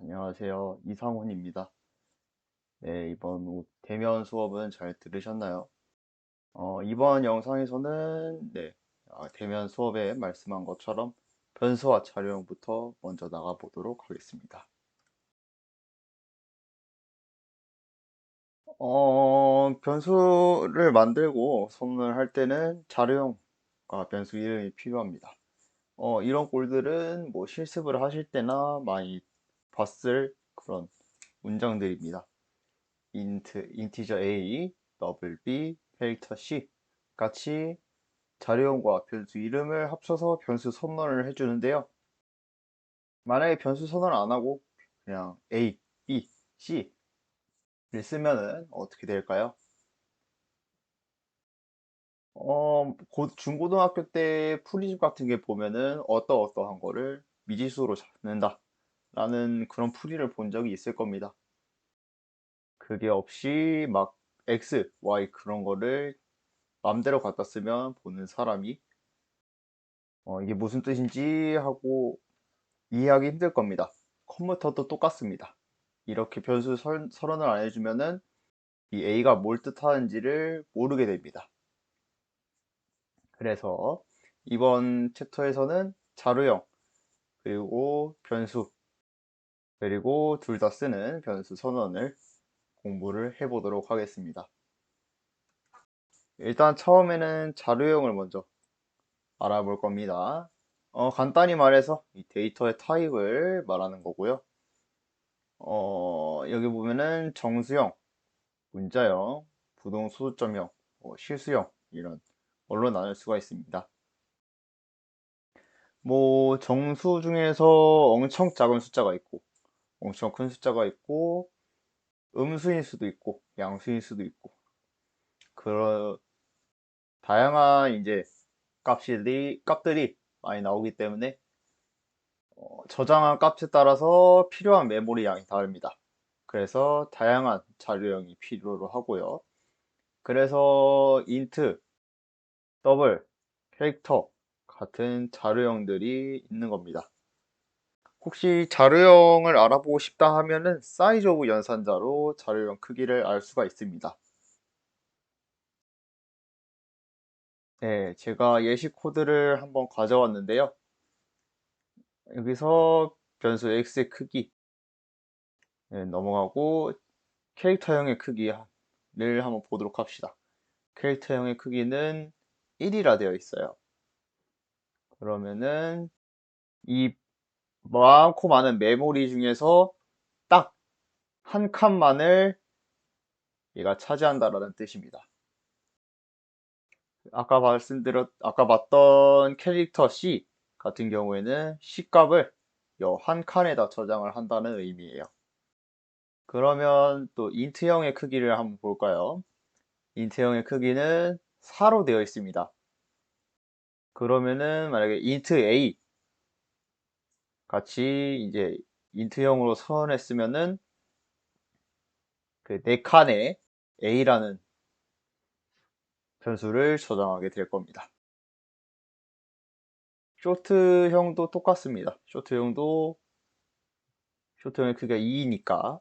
안녕하세요. 이상훈입니다. 네, 이번 대면 수업은 잘 들으셨나요? 이번 영상에서는 대면 수업에 말씀한 것처럼 변수와 자료형부터 먼저 나가보도록 하겠습니다. 변수를 만들고 선언을 할 때는 자료형과 변수 이름이 필요합니다. 이런 꼴들은 뭐 실습을 하실 때나 많이 봤을 그런 문장들입니다. 인티저 A, 더블 B, 캐릭터 C 같이 자료형과 변수 이름을 합쳐서 변수 선언을 해주는데요. 만약에 변수 선언을 안 하고 그냥 A, B, C를 쓰면은 어떻게 될까요? 중고등학교 때 풀이집 같은 게 보면은 어떠어떠한 거를 미지수로 잡는다 라는 그런 풀이를 본 적이 있을 겁니다. 그게 없이 막 X, Y 그런 거를 맘대로 갖다 쓰면 보는 사람이 이게 무슨 뜻인지 하고 이해하기 힘들 겁니다. 컴퓨터도 똑같습니다. 이렇게 변수 선언을 안 해주면은 이 A가 뭘 뜻하는지를 모르게 됩니다. 그래서 이번 챕터에서는 자료형, 그리고 변수, 그리고 둘 다 쓰는 변수 선언을 공부를 해보도록 하겠습니다. 일단 처음에는 자료형을 먼저 알아볼 겁니다. 간단히 말해서 이 데이터의 타입을 말하는 거고요. 여기 보면은 정수형, 문자형, 부동소수점형, 실수형 이런 걸로 나눌 수가 있습니다. 뭐 정수 중에서 엄청 작은 숫자가 있고 엄청 큰 숫자가 있고 음수일 수도 있고 양수일 수도 있고 그런 다양한 이제 값들이 많이 나오기 때문에 저장한 값에 따라서 필요한 메모리 양이 다릅니다. 그래서 다양한 자료형이 필요로 하고요. 그래서 인트, 더블, 캐릭터 같은 자료형들이 있는 겁니다. 혹시 자료형을 알아보고 싶다 하면은 사이즈 오브 연산자로 자료형 크기를 알 수가 있습니다. 네, 제가 예시 코드를 한번 가져왔는데요. 여기서 변수 x의 크기 넘어가고 캐릭터형의 크기를 한번 보도록 합시다. 캐릭터형의 크기는 1이라 되어 있어요. 그러면은 이 많고 많은 메모리 중에서 딱 한 칸만을 얘가 차지한다라는 뜻입니다. 아까 봤던 캐릭터 C 같은 경우에는 C 값을 요 한 칸에다 저장을 한다는 의미예요. 그러면 또 인트형의 크기를 한번 볼까요? 인트형의 크기는 4로 되어 있습니다. 그러면은 만약에 인트 A 같이 이제 인트형으로 선언했으면은 그 네 칸에 A라는 변수를 저장하게 될 겁니다. 쇼트형도 똑같습니다. 쇼트형의 크기가 2이니까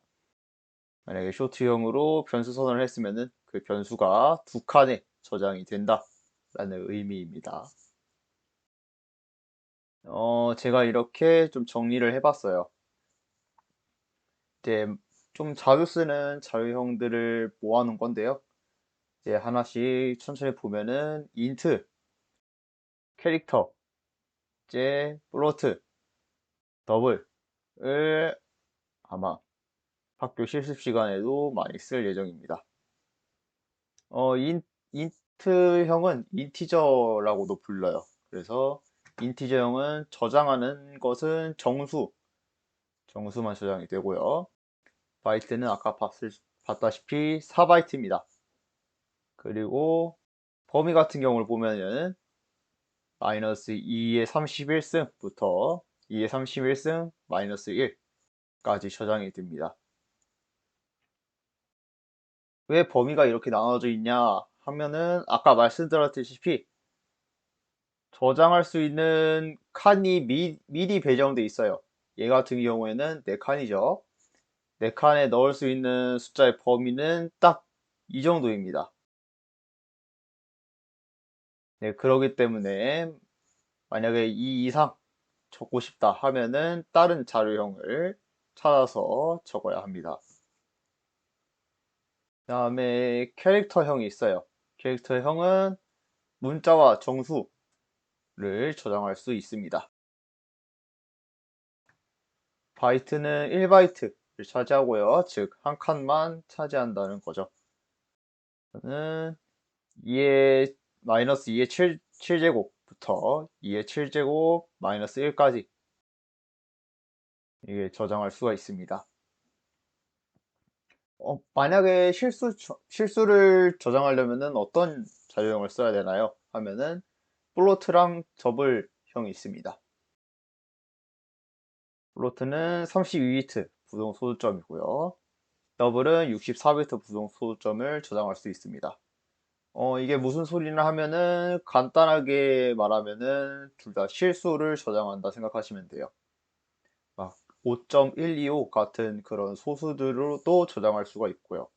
만약에 쇼트형으로 변수 선언을 했으면은 그 변수가 두 칸에 저장이 된다 라는 의미입니다. 제가 이렇게 좀 정리를 해봤어요. 이제 좀 자주 쓰는 자료형들을 모아놓은 건데요. 이제 하나씩 천천히 보면은 인트, 캐릭터, 이제 플로트, 더블을 아마 학교 실습 시간에도 많이 쓸 예정입니다. 어, 인, 인트형은 인티저라고도 불러요. 그래서 인티저형은 저장하는 것은 정수만 저장이 되고요. 바이트는 아까 봤다시피 4바이트입니다. 그리고 범위 같은 경우를 보면은 마이너스 2의 31승부터 2의 31승 마이너스 1까지 저장이 됩니다. 왜 범위가 이렇게 나눠져 있냐 하면은 아까 말씀드렸다시피 저장할 수 있는 칸이 미리 배정돼 있어요. 얘 같은 경우에는 4칸이죠. 4칸에 넣을 수 있는 숫자의 범위는 딱 이 정도입니다. 네, 그러기 때문에 만약에 이 이상 적고 싶다 하면은 다른 자료형을 찾아서 적어야 합니다. 그 다음에 캐릭터형이 있어요. 캐릭터형은 문자와 정수를 저장할 수 있습니다. 바이트는 1바이트를 차지하고요. 즉, 한 칸만 차지한다는 거죠. 저는 2의 마이너스 2의 7제곱부터 2의 7제곱 마이너스 1까지 이게 저장할 수가 있습니다. 만약에 실수를 저장하려면은 어떤 자료형을 써야 되나요? 하면은 플로트랑 더블형이 있습니다. 플로트는 32비트 부동 소수점이고요. 더블은 64비트 부동 소수점을 저장할 수 있습니다. 이게 무슨 소리냐 하면은 간단하게 말하면은 둘 다 실수를 저장한다 생각하시면 돼요. 막 5.125 같은 그런 소수들로도 저장할 수가 있고요.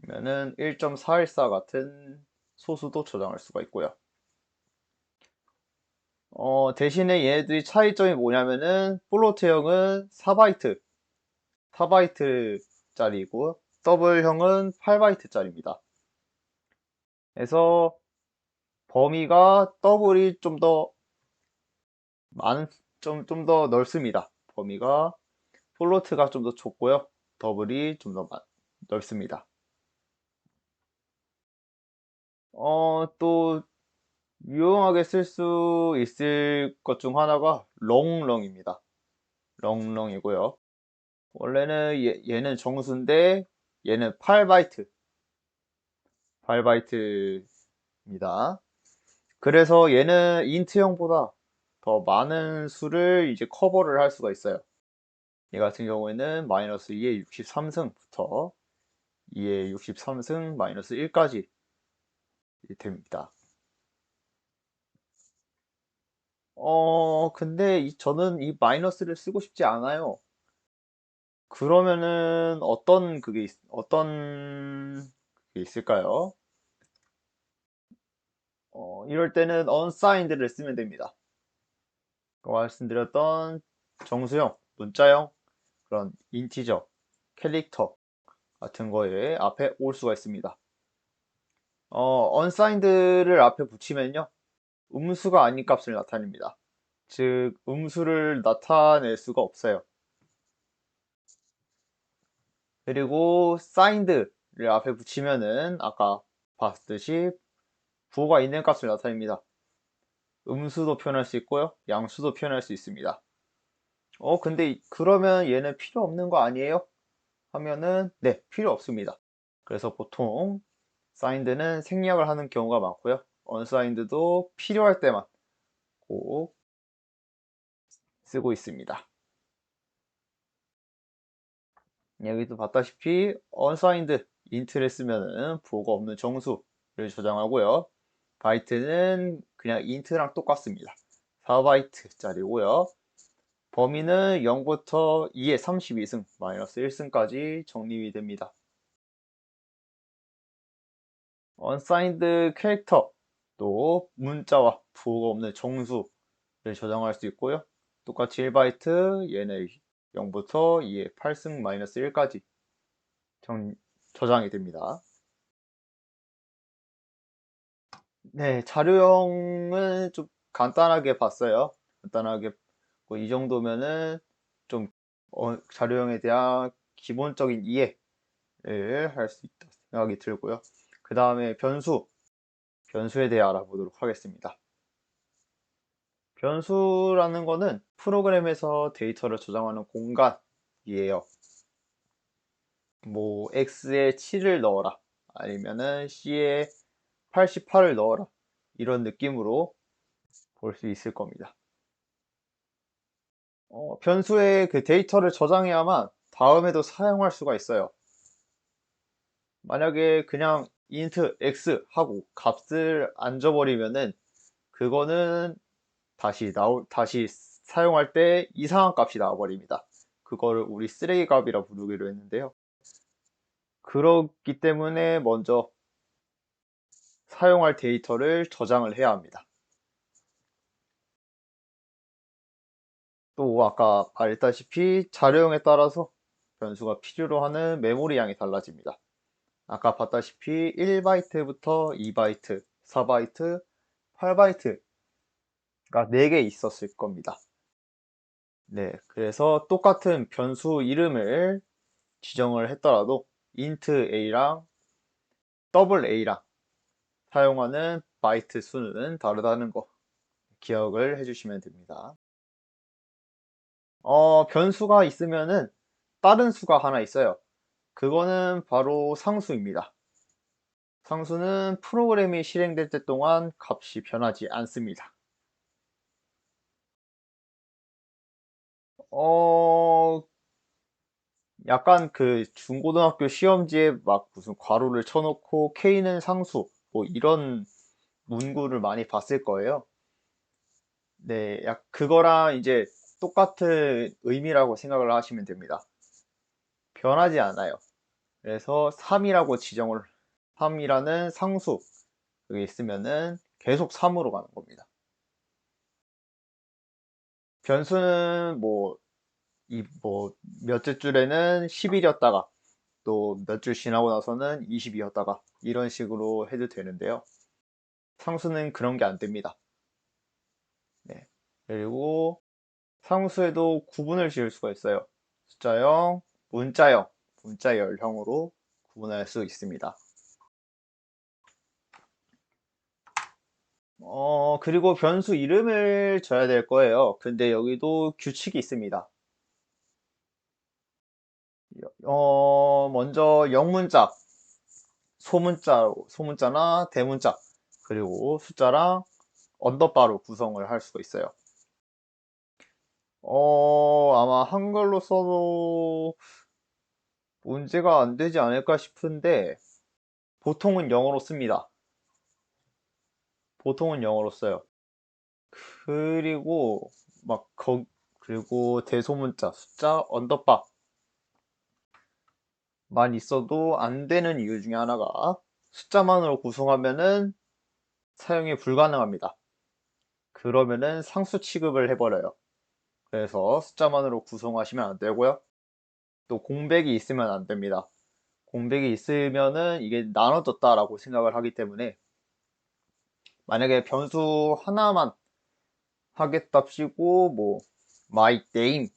아니면은 1.414 같은 소수도 저장할 수가 있고요. 대신에 얘네들이 차이점이 뭐냐면은 플로트형은 4바이트짜리이고 더블형은 8바이트짜리입니다. 그래서 범위가 더블이 좀 더 좀 더 넓습니다. 범위가 플로트가 좀 더 좁고요. 더블이 좀 더 넓습니다. 또 유용하게 쓸 수 있을 것 중 하나가 롱롱입니다. 롱롱이고요. 원래는 얘는 정수인데 얘는 8바이트입니다. 그래서 얘는 인트형보다 더 많은 수를 이제 커버를 할 수가 있어요. 얘 같은 경우에는 마이너스 2의 63승부터 2의 63승 마이너스 1까지 됩니다. 근데 저는 이 마이너스를 쓰고 싶지 않아요. 그러면은 어떤 게 있을까요? 이럴 때는 unsigned를 쓰면 됩니다. 아까 말씀드렸던 정수형, 문자형, 그런 인티저, 캐릭터 같은 거에 앞에 올 수가 있습니다. unsigned를 앞에 붙이면요. 음수가 아닌 값을 나타냅니다. 즉, 음수를 나타낼 수가 없어요. 그리고 signed를 앞에 붙이면은 아까 봤듯이 부호가 있는 값을 나타냅니다. 음수도 표현할 수 있고요. 양수도 표현할 수 있습니다. 근데 그러면 얘는 필요 없는 거 아니에요? 하면은 네, 필요 없습니다. 그래서 보통 signed는 생략을 하는 경우가 많고요. unsigned도 필요할 때만 꼭 쓰고 있습니다. 여기도 봤다시피 unsigned int를 쓰면은 부호가 없는 정수를 저장하고요. 바이트는 그냥 int랑 똑같습니다. 4바이트짜리고요. 범위는 0부터 2의 32승, 마이너스 1승까지 정립이 됩니다. unsigned 캐릭터도 문자와 부호가 없는 정수를 저장할 수 있고요. 똑같이 1바이트, 얘는 0부터 2의 8승 마이너스 1까지 저장이 됩니다. 네, 자료형은 좀 간단하게 봤어요. 간단하게 이 정도면은 좀 자료형에 대한 기본적인 이해를 할 수 있다 생각이 들고요. 그 다음에 변수에 대해 알아보도록 하겠습니다. 변수라는 거는 프로그램에서 데이터를 저장하는 공간이에요. 뭐 x에 7을 넣어라 아니면은 c에 88을 넣어라 이런 느낌으로 볼 수 있을 겁니다. 변수에 그 데이터를 저장해야만 다음에도 사용할 수가 있어요. 만약에 그냥 int x 하고 값을 안 줘버리면은 그거는 다시 사용할 때 이상한 값이 나와버립니다. 그거를 우리 쓰레기 값이라 부르기로 했는데요. 그렇기 때문에 먼저 사용할 데이터를 저장을 해야 합니다. 또 아까 말했다시피 자료형에 따라서 변수가 필요로 하는 메모리 양이 달라집니다. 아까 봤다시피 1바이트부터 2바이트, 4바이트, 8바이트가 4개 있었을 겁니다. 네, 그래서 똑같은 변수 이름을 지정을 했더라도 int a랑 double a랑 사용하는 바이트 수는 다르다는 거 기억을 해주시면 됩니다. 변수가 있으면은 다른 수가 하나 있어요. 그거는 바로 상수입니다. 상수는 프로그램이 실행될 때 동안 값이 변하지 않습니다. 어, 약간 그 중고등학교 시험지에 막 무슨 괄호를 쳐놓고 K는 상수 뭐 이런 문구를 많이 봤을 거예요. 네, 그거랑 이제 똑같은 의미라고 생각을 하시면 됩니다. 변하지 않아요. 그래서 3이라고 지정을 3이라는 상수 여기 있으면은 계속 3으로 가는 겁니다. 변수는 뭐 몇째 줄에는 11이었다가 또 몇 줄 지나고 나서는 22였다가 이런 식으로 해도 되는데요. 상수는 그런 게 안 됩니다. 네. 그리고 상수에도 구분을 지을 수가 있어요. 숫자형, 문자형, 문자열형으로 구분할 수 있습니다. 그리고 변수 이름을 줘야 될 거예요. 근데 여기도 규칙이 있습니다. 먼저 영문자, 소문자나 대문자, 그리고 숫자랑 언더바로 구성을 할 수가 있어요. 아마 한글로 써도 문제가 안 되지 않을까 싶은데, 보통은 영어로 씁니다. 보통은 영어로 써요. 그리고 그리고 대소문자, 숫자, 언더바만 있어도 안 되는 이유 중에 하나가 숫자만으로 구성하면은 사용이 불가능합니다. 그러면은 상수 취급을 해버려요. 그래서 숫자만으로 구성하시면 안 되고요. 또 공백이 있으면 안 됩니다. 공백이 있으면은 이게 나눠졌다라고 생각을 하기 때문에 만약에 변수 하나만 하겠답시고 뭐 my name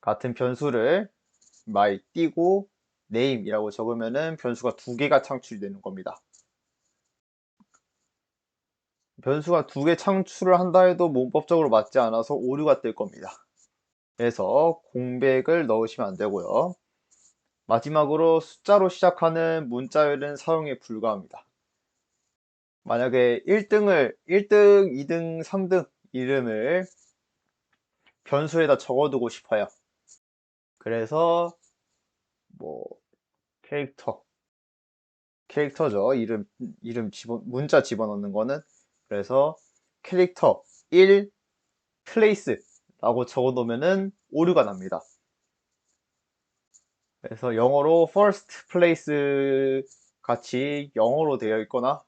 같은 변수를 my 띄고 name이라고 적으면은 변수가 2개가 창출되는 겁니다. 변수가 2개 창출을 한다 해도 문법적으로 맞지 않아서 오류가 뜰 겁니다. 그래서 공백을 넣으시면 안 되고요. 마지막으로 숫자로 시작하는 문자열은 사용에 불과합니다. 만약에 1등, 2등, 3등 이름을 변수에다 적어두고 싶어요. 그래서 뭐 캐릭터죠. 문자 집어넣는 거는. 그래서 캐릭터 1 place라고 적어놓으면은 오류가 납니다. 그래서 영어로 first place 같이 영어로 되어 있거나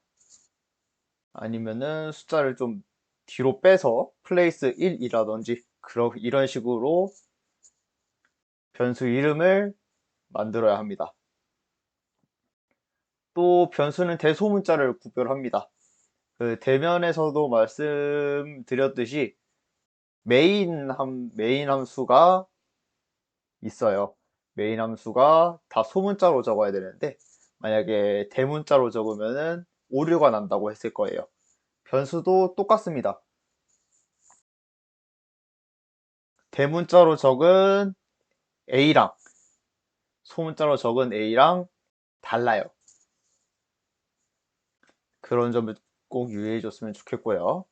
아니면은 숫자를 좀 뒤로 빼서 place 1이라든지 이런 식으로 변수 이름을 만들어야 합니다. 또 변수는 대소문자를 구별합니다. 그 대면에서도 말씀드렸듯이 메인 함수가 있어요. 메인 함수가 다 소문자로 적어야 되는데 만약에 대문자로 적으면은 오류가 난다고 했을 거예요. 변수도 똑같습니다. 대문자로 적은 A랑 소문자로 적은 A랑 달라요. 그런 점을 꼭 유의해 줬으면 좋겠고요.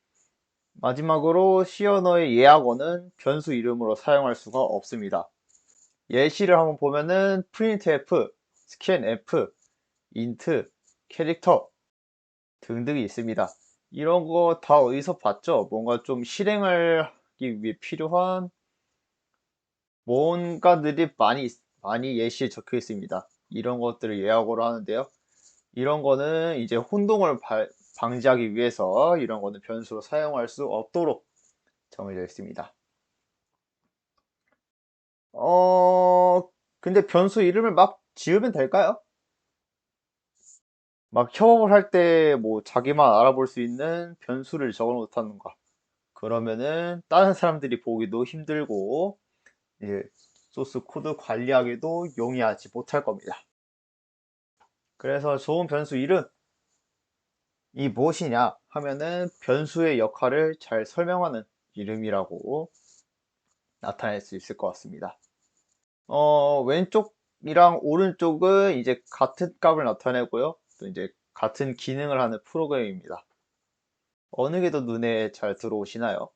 마지막으로 C 언어의 예학어는 변수 이름으로 사용할 수가 없습니다. 예시를 한번 보면은 printf, scanf, int, 캐릭터 등등이 있습니다. 이런 거 다 어디서 봤죠? 뭔가 좀 실행을 받기 위해 필요한 뭔가들이 많이 예시에 적혀 있습니다. 이런 것들을 예약어로 하는데요. 이런 거는 이제 혼동을 방지하기 위해서 이런 거는 변수로 사용할 수 없도록 정해져 있습니다. 근데 변수 이름을 막 지으면 될까요? 막 협업을 할 때 뭐 자기만 알아볼 수 있는 변수를 적어 놓다는가. 그러면은 다른 사람들이 보기도 힘들고 이제 소스 코드 관리하기도 용이하지 못할 겁니다. 그래서 좋은 변수 이름이 무엇이냐 하면은 변수의 역할을 잘 설명하는 이름이라고 나타낼 수 있을 것 같습니다. 왼쪽이랑 오른쪽은 이제 같은 값을 나타내고요. 또 이제 같은 기능을 하는 프로그램입니다. 어느 게 더 눈에 잘 들어오시나요?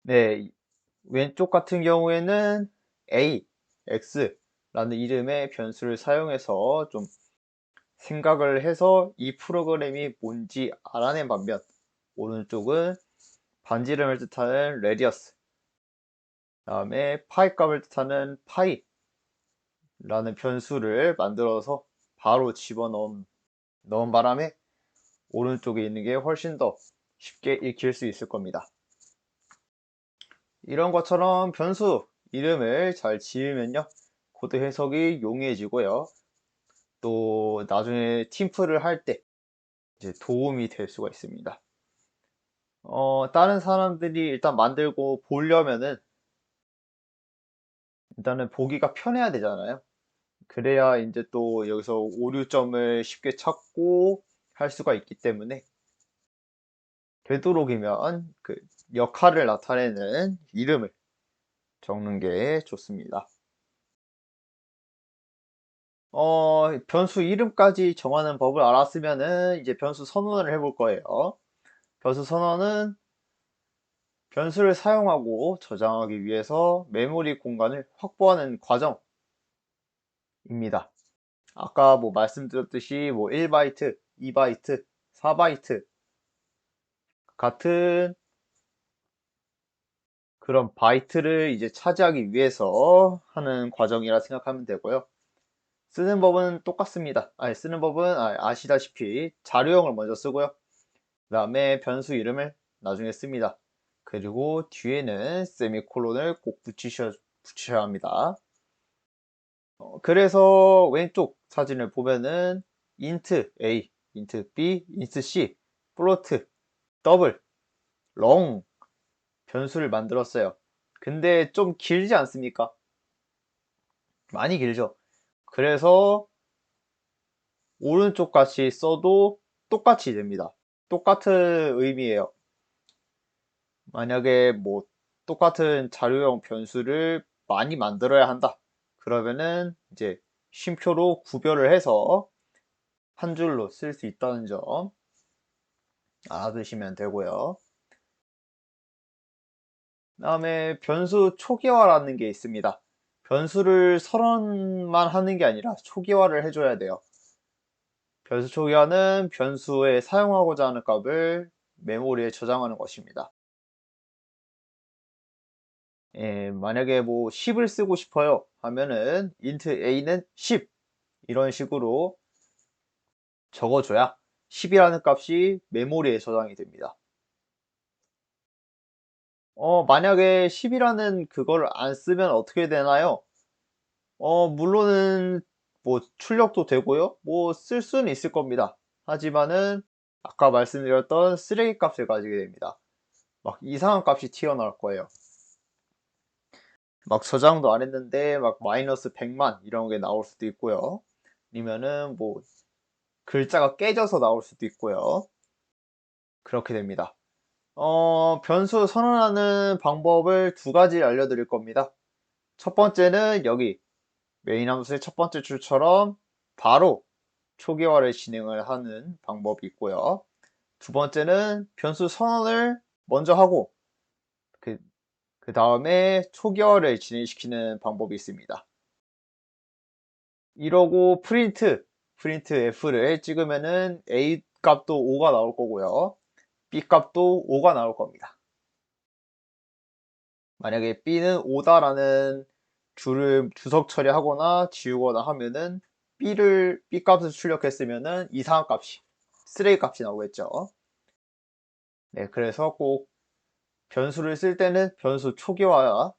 네, 왼쪽 같은 경우에는 A, X라는 이름의 변수를 사용해서 좀 생각을 해서 이 프로그램이 뭔지 알아낸 반면 오른쪽은 반지름을 뜻하는 radius, 다음에 파이 값을 뜻하는 파이라는 변수를 만들어서 바로 넣은 바람에 오른쪽에 있는 게 훨씬 더 쉽게 익힐 수 있을 겁니다. 이런 것처럼 변수 이름을 잘 지으면요. 코드 해석이 용이해지고요. 또 나중에 팀플을 할 때 이제 도움이 될 수가 있습니다. 다른 사람들이 일단 만들고 보려면은 일단은 보기가 편해야 되잖아요. 그래야 이제 또 여기서 오류점을 쉽게 찾고 할 수가 있기 때문에 되도록이면 그 역할을 나타내는 이름을 적는 게 좋습니다. 변수 이름까지 정하는 법을 알았으면은 이제 변수 선언을 해볼 거예요. 변수 선언은 변수를 사용하고 저장하기 위해서 메모리 공간을 확보하는 과정입니다. 아까 뭐 말씀드렸듯이 뭐 1바이트, 2바이트, 4바이트 같은 그런 바이트를 이제 차지하기 위해서 하는 과정이라 생각하면 되고요. 쓰는 법은 똑같습니다. 쓰는 법은 아시다시피 자료형을 먼저 쓰고요. 그 다음에 변수 이름을 나중에 씁니다. 그리고 뒤에는 세미콜론을 꼭 붙이셔야 합니다. 그래서 왼쪽 사진을 보면은 int a, int b, int c, float, 더블, long 변수를 만들었어요. 근데 좀 길지 않습니까? 많이 길죠. 그래서 오른쪽 같이 써도 똑같이 됩니다. 똑같은 의미예요. 만약에 뭐 똑같은 자료형 변수를 많이 만들어야 한다. 그러면은 이제 쉼표로 구별을 해서 한 줄로 쓸 수 있다는 점 알아두시면 되고요. 다음에 변수 초기화라는 게 있습니다. 변수를 선언만 하는 게 아니라 초기화를 해줘야 돼요. 변수 초기화는 변수에 사용하고자 하는 값을 메모리에 저장하는 것입니다. 만약에 뭐 10을 쓰고 싶어요 하면은 int a는 10 이런 식으로 적어줘야 10이라는 값이 메모리에 저장이 됩니다. 만약에 10이라는 그걸 안 쓰면 어떻게 되나요? 물론은 뭐 출력도 되고요. 뭐 쓸 수는 있을 겁니다. 하지만은 아까 말씀드렸던 쓰레기 값을 가지게 됩니다. 막 이상한 값이 튀어나올 거예요. 막 저장도 안 했는데 막 마이너스 100만 이런 게 나올 수도 있고요. 아니면은 뭐 글자가 깨져서 나올 수도 있고요. 그렇게 됩니다. 변수 선언하는 방법을 두 가지 알려드릴 겁니다. 첫 번째는 여기 메인 함수의 첫 번째 줄처럼 바로 초기화를 진행을 하는 방법이 있고요. 두 번째는 변수 선언을 먼저 하고 그 다음에 초기화를 진행시키는 방법이 있습니다. 이러고 프린트 프린트 F를 찍으면은 A 값도 5가 나올 거고요. B 값도 5가 나올 겁니다. 만약에 B는 5다라는 줄을 주석 처리하거나 지우거나 하면은 B 값을 출력했으면은 이상한 값이, 쓰레기 값이 나오겠죠. 네, 그래서 꼭 변수를 쓸 때는 변수 초기화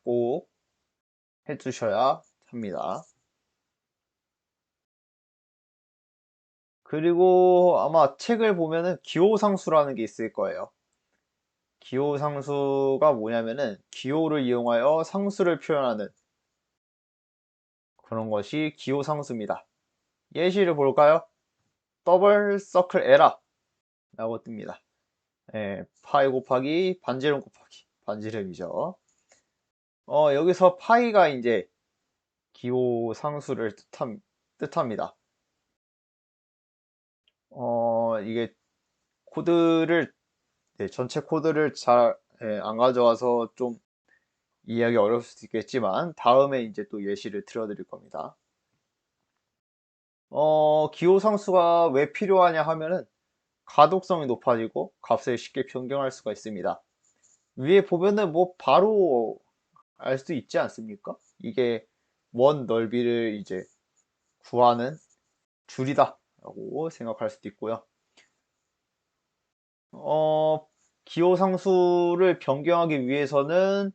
꼭 해주셔야 합니다. 그리고 아마 책을 보면은 기호상수라는 게 있을 거예요. 기호상수가 뭐냐면은 기호를 이용하여 상수를 표현하는 그런 것이 기호상수입니다. 예시를 볼까요? 더블 서클 에라 라고 뜹니다. 예, 파이 곱하기 반지름 곱하기 반지름이죠. 여기서 파이가 이제 기호상수를 뜻합니다. 이게 코드를 네, 전체 코드를 잘 안 가져와서 좀 이해하기 어려울 수도 있겠지만 다음에 이제 또 예시를 들어드릴 겁니다. 기호상수가 왜 필요하냐 하면은 가독성이 높아지고 값을 쉽게 변경할 수가 있습니다. 위에 보면은 뭐 바로 알 수 있지 않습니까? 이게 원 넓이를 이제 구하는 줄이다 라고 생각할 수도 있고요. 기호상수를 변경하기 위해서는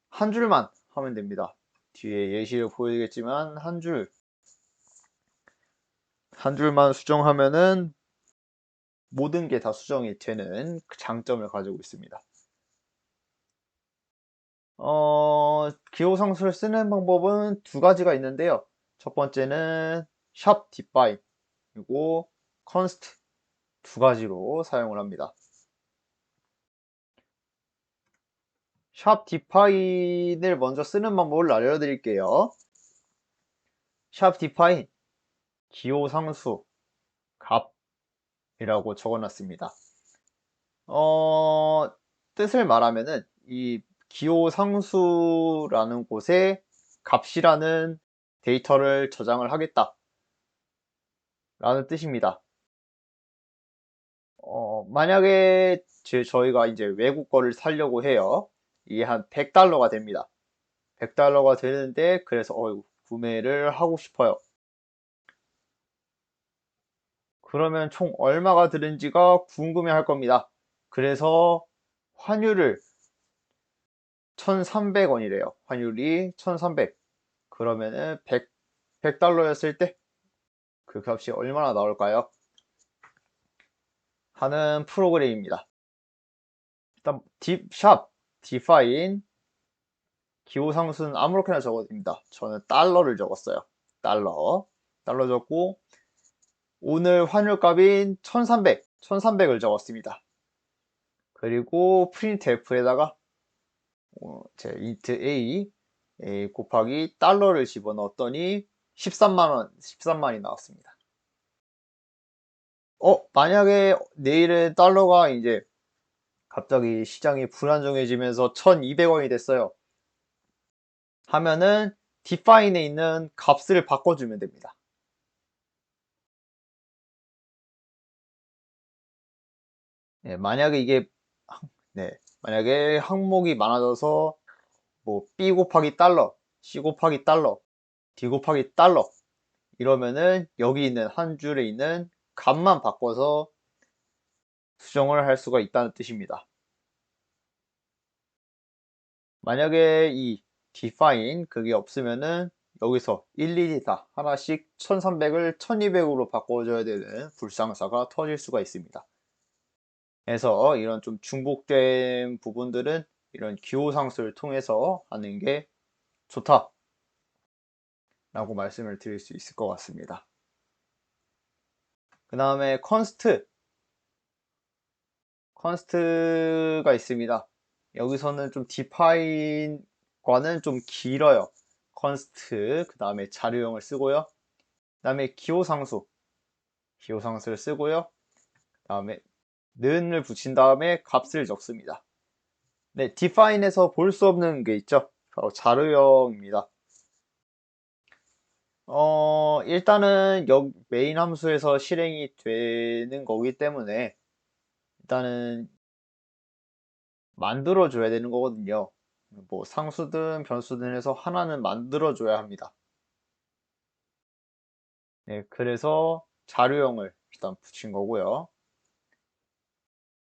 한 줄만 하면 됩니다. 뒤에 예시를 보이겠지만 한 줄만 수정하면은 모든 게 다 수정이 되는 그 장점을 가지고 있습니다. 기호상수를 쓰는 방법은 두 가지가 있는데요. 첫 번째는 샵 define 그리고 const 두 가지로 사용을 합니다. 샵 define을 먼저 쓰는 방법을 알려드릴게요. 샵 define 기호상수 값이라고 적어놨습니다. 뜻을 말하면은 이 기호상수라는 곳에 값이라는 데이터를 저장을 하겠다 라는 뜻입니다. 만약에 저희가 이제 외국 거를 사려고 해요. 이게 한 100달러가 됩니다. 100달러가 되는데 그래서 구매를 하고 싶어요. 그러면 총 얼마가 드는지가 궁금해 할 겁니다. 그래서 환율을 1300원이래요. 환율이 1300. 그러면은 100달러였을 때 그 값이 얼마나 나올까요? 하는 프로그램입니다. 일단 샵 define 기호상수는 아무렇게나 적어도 됩니다. 저는 달러를 적었어요. 달러 적고 오늘 환율값인 1300을 적었습니다. 그리고 printf에다가 제 int a 곱하기 달러를 집어넣었더니 13만이 나왔습니다. 만약에 내일은 달러가 이제 갑자기 시장이 불안정해지면서 1200원이 됐어요. 하면은 define에 있는 값을 바꿔주면 됩니다. 네, 만약에 항목이 많아져서 뭐 B 곱하기 달러, C 곱하기 달러, D 곱하기 달러 이러면은 여기 있는 한 줄에 있는 값만 바꿔서 수정을 할 수가 있다는 뜻입니다. 만약에 이 define 그게 없으면은 여기서 일일이 다 하나씩 1300을 1200으로 바꿔줘야 되는 불상사가 터질 수가 있습니다. 그래서 이런 좀 중복된 부분들은 이런 기호상수를 통해서 하는 게 좋다 라고 말씀을 드릴 수 있을 것 같습니다. 그 다음에 const가 있습니다. 여기서는 좀 define과는 좀 길어요. const 그 다음에 자료형을 쓰고요. 그 다음에 기호상수를 쓰고요. 그 다음에 는을 붙인 다음에 값을 적습니다. 네, define에서 볼 수 없는 게 있죠. 바로 자료형입니다. 일단은 메인 함수에서 실행이 되는 거기 때문에 일단은 만들어줘야 되는 거거든요. 뭐 상수든 변수든 해서 하나는 만들어줘야 합니다. 네, 그래서 자료형을 일단 붙인 거고요.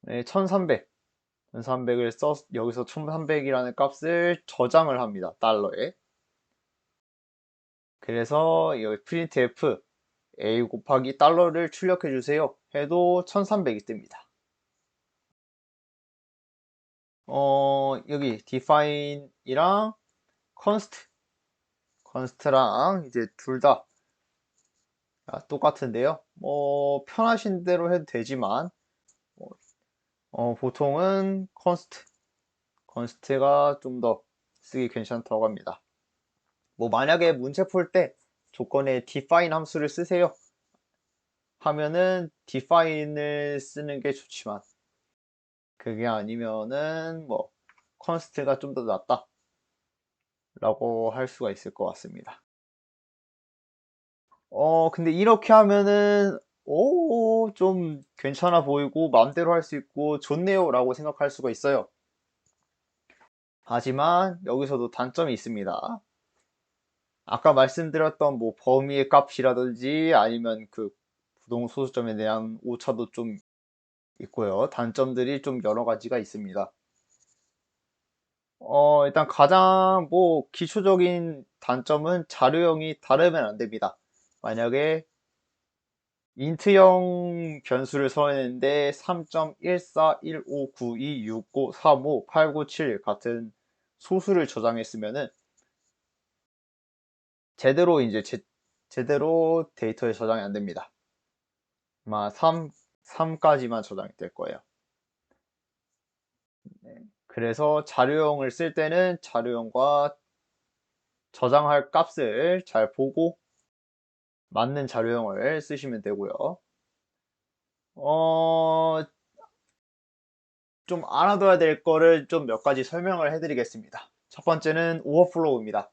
네, 1300. 1300을 여기서 1300이라는 값을 저장을 합니다. 달러에. 그래서 여기 printf a 곱하기 달러를 출력해 주세요. 해도 1300이 뜹니다. 여기 define이랑 const랑 이제 둘 다 똑같은데요. 뭐 편하신 대로 해도 되지만 보통은 const가 좀 더 쓰기 괜찮다고 합니다. 뭐 만약에 문제 풀 때 조건에 define 함수를 쓰세요 하면은 define을 쓰는 게 좋지만 그게 아니면은 뭐 const가 좀 더 낫다 라고 할 수가 있을 것 같습니다. 근데 이렇게 하면은 좀 괜찮아 보이고 마음대로 할 수 있고 좋네요 라고 생각할 수가 있어요. 하지만 여기서도 단점이 있습니다. 아까 말씀드렸던 뭐 범위의 값이라든지 아니면 그 부동 소수점에 대한 오차도 좀 있고요. 단점들이 좀 여러 가지가 있습니다. 일단 가장 뭐 기초적인 단점은 자료형이 다르면 안 됩니다. 만약에 인트형 변수를 써냈는데 3.141592653589 같은 소수를 저장했으면은 제대로 이제 제대로 데이터에 저장이 안 됩니다. 아마 3까지만 저장이 될 거예요. 그래서 자료형을 쓸 때는 자료형과 저장할 값을 잘 보고 맞는 자료형을 쓰시면 되고요. 어, 좀 알아둬야 될 거를 좀 몇 가지 설명을 해드리겠습니다. 첫 번째는 오버플로우입니다.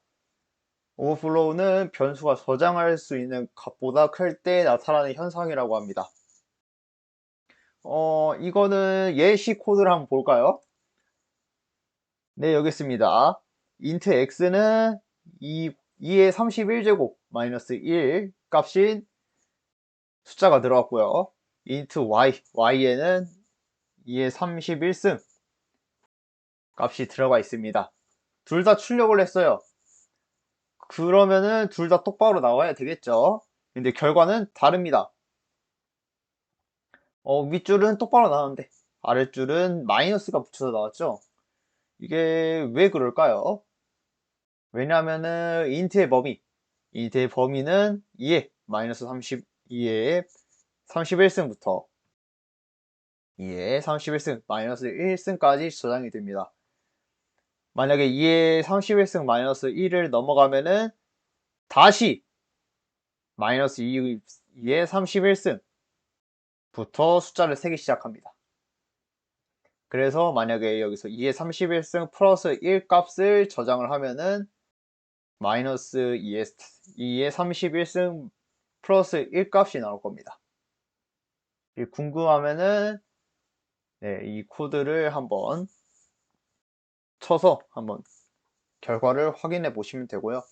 오버플로우는 변수가 저장할 수 있는 값보다 클 때 나타나는 현상이라고 합니다. 이거는 예시 코드를 한번 볼까요? 네, 여기 있습니다. int x는 2의 31제곱 마이너스 1 값인 숫자가 들어갔고요. int y에는 2의 31승 값이 들어가 있습니다. 둘 다 출력을 했어요. 그러면은 둘 다 똑바로 나와야 되겠죠. 근데 결과는 다릅니다. 윗줄은 똑바로 나왔는데 아랫줄은 마이너스가 붙여서 나왔죠. 이게 왜 그럴까요? 왜냐하면은 인트의 범위는 2에 마이너스 32에 31승부터 2에 31승 마이너스 1승까지 저장이 됩니다. 만약에 2에 31승 마이너스 1을 넘어가면은 다시 마이너스 2에 31승부터 숫자를 세기 시작합니다. 그래서 만약에 여기서 2의 31승 플러스 1 값을 저장을 하면은 마이너스 2의 31승 플러스 1 값이 나올 겁니다. 궁금하면은 네, 이 코드를 한번 쳐서 한번 결과를 확인해 보시면 되고요.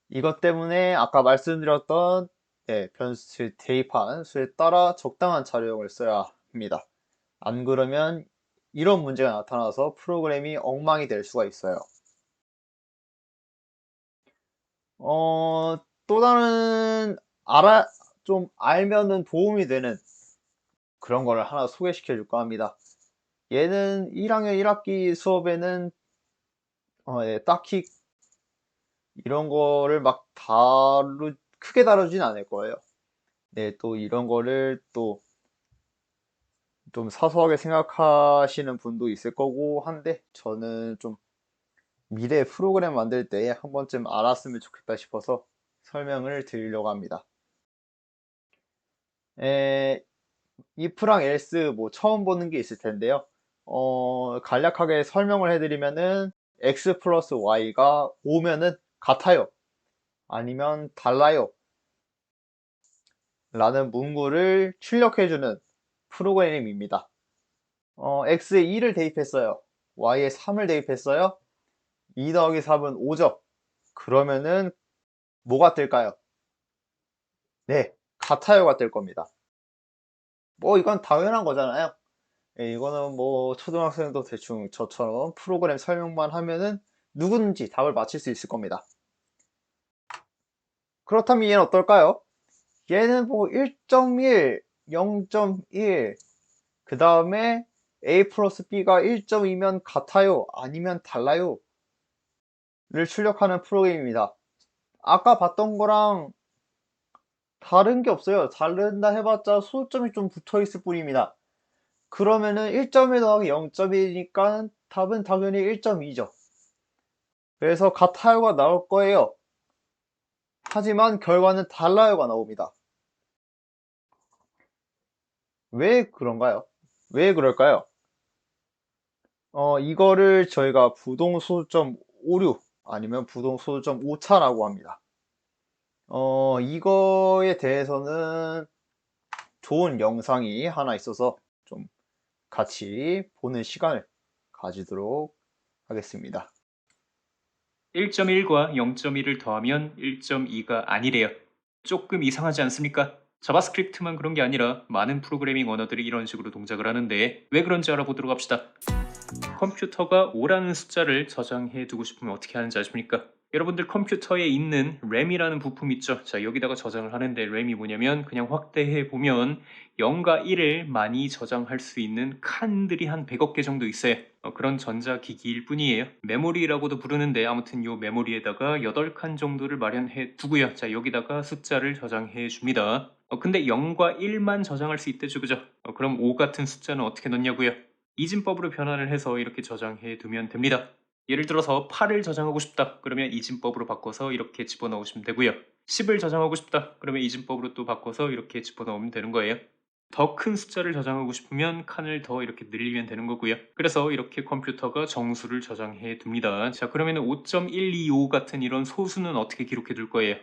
이것 때문에 아까 말씀드렸던 변수 대입한 수에 따라 적당한 자료형을 써야 합니다. 안 그러면 이런 문제가 나타나서 프로그램이 엉망이 될 수가 있어요. 또 다른 좀 알면은 도움이 되는 그런 거를 하나 소개시켜 줄까 합니다. 얘는 1학년 1학기 수업에는 딱히 이런 거를 막 크게 다루진 않을 거예요. 네, 또 이런 거를 또 좀 사소하게 생각하시는 분도 있을 거고 한데 저는 좀 미래 프로그램 만들 때 한 번쯤 알았으면 좋겠다 싶어서 설명을 드리려고 합니다. if랑 else 뭐 처음 보는 게 있을 텐데요. 간략하게 설명을 해드리면은 x 플러스 y가 5면은 같아요. 아니면 달라요 라는 문구를 출력해주는 프로그램입니다. x에 2를 대입했어요. y에 3을 대입했어요. 2 더하기 3은 5죠. 그러면은 뭐가 뜰까요? 네, 같아요가 뜰 겁니다. 뭐 이건 당연한 거잖아요. 예, 이거는 뭐 초등학생도 대충 저처럼 프로그램 설명만 하면은 누구든지 답을 맞힐 수 있을 겁니다. 그렇다면 얘는 어떨까요? 얘는 뭐 1.1, 0.1, 그 다음에 a 플러스 b가 1.2면 같아요, 아니면 달라요 를 출력하는 프로그램입니다. 아까 봤던 거랑 다른 게 없어요. 다른다 해봤자 소점이 좀 붙어 있을 뿐입니다. 그러면은 1.1 더하기 0.1이니까 답은 당연히 1.2죠. 그래서 같아요가 나올 거예요. 하지만 결과는 달라요가 나옵니다. 왜 그런가요? 왜 그럴까요? 이거를 저희가 부동소수점 오류 아니면 부동소수점 오차라고 합니다. 이거에 대해서는 좋은 영상이 하나 있어서 좀 같이 보는 시간을 가지도록 하겠습니다. 1.1과 0.1을 더하면 1.2가 아니래요. 조금 이상하지 않습니까? 자바스크립트만 그런 게 아니라 많은 프로그래밍 언어들이 이런 식으로 동작을 하는데 왜 그런지 알아보도록 합시다. 컴퓨터가 5라는 숫자를 저장해 두고 싶으면 어떻게 하는지 아십니까? 여러분들 컴퓨터에 있는 램이라는 부품 있죠? 자, 여기다가 저장을 하는데 램이 뭐냐면 그냥 확대해 보면 0과 1을 많이 저장할 수 있는 칸들이 한 100억 개 정도 있어요. 그런 전자기기일 뿐이에요. 메모리라고도 부르는데 아무튼 요 메모리에다가 8칸 정도를 마련해 두고요. 자, 여기다가 숫자를 저장해 줍니다. 근데 0과 1만 저장할 수 있대죠, 그죠? 그럼 5 같은 숫자는 어떻게 넣냐고요? 이진법으로 변환을 해서 이렇게 저장해 두면 됩니다. 예를 들어서 8을 저장하고 싶다. 그러면 이진법으로 바꿔서 이렇게 집어넣으시면 되고요. 10을 저장하고 싶다. 그러면 이진법으로 또 바꿔서 이렇게 집어넣으면 되는 거예요. 더 큰 숫자를 저장하고 싶으면 칸을 더 이렇게 늘리면 되는 거고요. 그래서 이렇게 컴퓨터가 정수를 저장해 둡니다. 자, 그러면 5.125 같은 이런 소수는 어떻게 기록해 둘 거예요?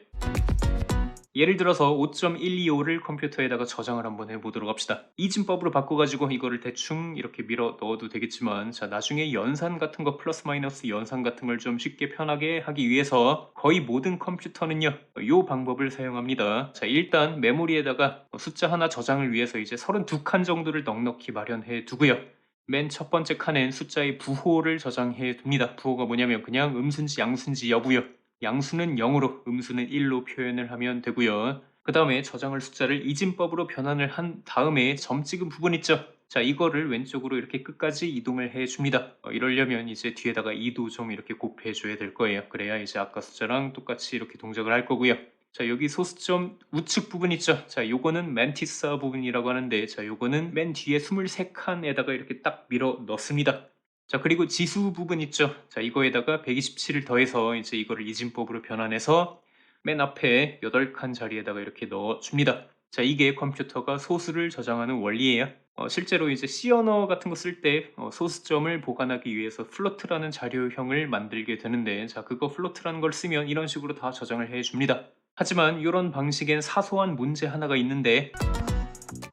예를 들어서 5.125를 컴퓨터에다가 저장을 한번 해보도록 합시다. 이진법으로 바꿔가지고 이거를 대충 이렇게 밀어 넣어도 되겠지만, 자, 나중에 연산 같은 거 플러스 마이너스 연산 같은 걸 좀 쉽게 편하게 하기 위해서 거의 모든 컴퓨터는요, 이 방법을 사용합니다. 자, 일단 메모리에다가 숫자 하나 저장을 위해서 이제 32칸 정도를 넉넉히 마련해 두고요. 맨 첫 번째 칸엔 숫자의 부호를 저장해 둡니다. 부호가 뭐냐면 그냥 음수인지 양수인지 여부요. 양수는 0으로, 음수는 1로 표현을 하면 되고요. 그 다음에 저장할 숫자를 이진법으로 변환을 한 다음에 점 찍은 부분 있죠? 자, 이거를 왼쪽으로 이렇게 끝까지 이동을 해줍니다. 이러려면 이제 뒤에다가 2도 좀 이렇게 곱해줘야 될 거예요. 그래야 이제 아까 숫자랑 똑같이 이렇게 동작을 할 거고요. 자, 여기 소수점 우측 부분 있죠? 자, 요거는 멘티사 부분이라고 하는데, 자, 요거는 맨 뒤에 23칸에다가 이렇게 딱 밀어 넣습니다. 자, 그리고 지수 부분 있죠? 자, 이거에다가 127을 더해서 이제 이거를 이진법으로 변환해서 맨 앞에 8칸 자리에다가 이렇게 넣어줍니다. 자, 이게 컴퓨터가 소수를 저장하는 원리예요. 실제로 이제 C 언어 같은 거 쓸 때 소수점을 보관하기 위해서 플로트라는 자료형을 만들게 되는데, 자, 그거 플로트라는 걸 쓰면 이런 식으로 다 저장을 해줍니다. 하지만 이런 방식엔 사소한 문제 하나가 있는데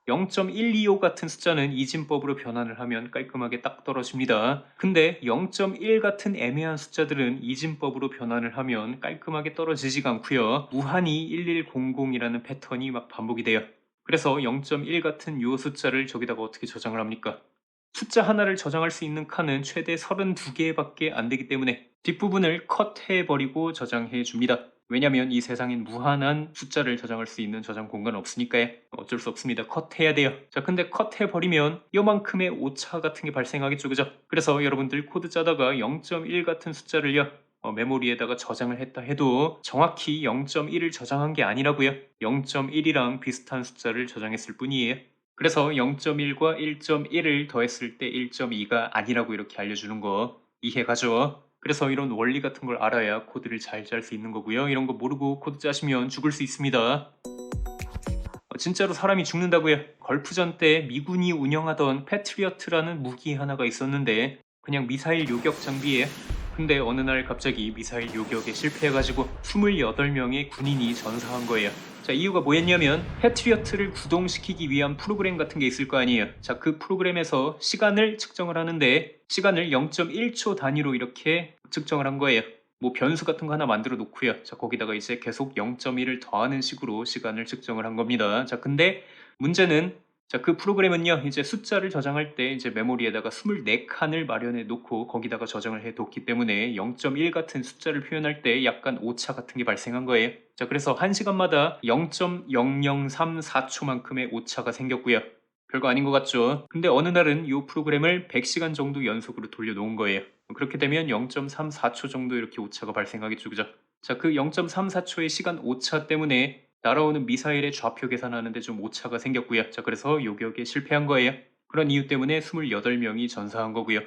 0.125 같은 숫자는 이진법으로 변환을 하면 깔끔하게 딱 떨어집니다. 근데 0.1 같은 애매한 숫자들은 이진법으로 변환을 하면 깔끔하게 떨어지지가 않고요. 무한히 1100이라는 패턴이 막 반복이 돼요. 그래서 0.1 같은 요 숫자를 저기다가 어떻게 저장을 합니까? 숫자 하나를 저장할 수 있는 칸은 최대 32개밖에 안 되기 때문에 뒷부분을 컷해버리고 저장해 줍니다. 왜냐면 이 세상엔 무한한 숫자를 저장할 수 있는 저장 공간은 없으니까요. 어쩔 수 없습니다. 컷해야 돼요. 자, 근데 컷해버리면 요만큼의 오차 같은 게 발생하겠죠, 그죠? 그래서 여러분들 코드 짜다가 0.1 같은 숫자를요, 메모리에다가 저장을 했다 해도 정확히 0.1을 저장한 게 아니라고요. 0.1이랑 비슷한 숫자를 저장했을 뿐이에요. 그래서 0.1과 1.1을 더했을 때 1.2가 아니라고 이렇게 알려주는 거 이해가죠? 그래서 이런 원리 같은 걸 알아야 코드를 잘 짤 수 있는 거고요. 이런 거 모르고 코드 짜시면 죽을 수 있습니다. 진짜로 사람이 죽는다고요. 걸프전 때 미군이 운영하던 패트리어트라는 무기 하나가 있었는데 그냥 미사일 요격 장비예요. 근데 어느 날 갑자기 미사일 요격에 실패해가지고 28명의 군인이 전사한 거예요. 자, 이유가 뭐였냐면 패트리어트를 구동시키기 위한 프로그램 같은 게 있을 거 아니에요. 자, 그 프로그램에서 시간을 측정을 하는데 시간을 0.1초 단위로 이렇게 측정을 한 거예요. 뭐 변수 같은 거 하나 만들어 놓고요. 자, 거기다가 이제 계속 0.1을 더하는 식으로 시간을 측정을 한 겁니다. 자, 근데 문제는 자, 그 프로그램은요, 이제 숫자를 저장할 때 이제 메모리에다가 24칸을 마련해 놓고 거기다가 저장을 해 뒀기 때문에 0.1 같은 숫자를 표현할 때 약간 오차 같은 게 발생한 거예요. 자, 그래서 1시간마다 0.0034초만큼의 오차가 생겼고요. 별거 아닌 것 같죠? 근데 어느 날은 이 프로그램을 100시간 정도 연속으로 돌려놓은 거예요. 그렇게 되면 0.34초 정도 이렇게 오차가 발생하겠죠, 그죠? 자, 그 0.34초의 시간 오차 때문에 날아오는 미사일의 좌표 계산하는데 좀 오차가 생겼고요. 자, 그래서 요격에 실패한 거예요. 그런 이유 때문에 28명이 전사한 거고요.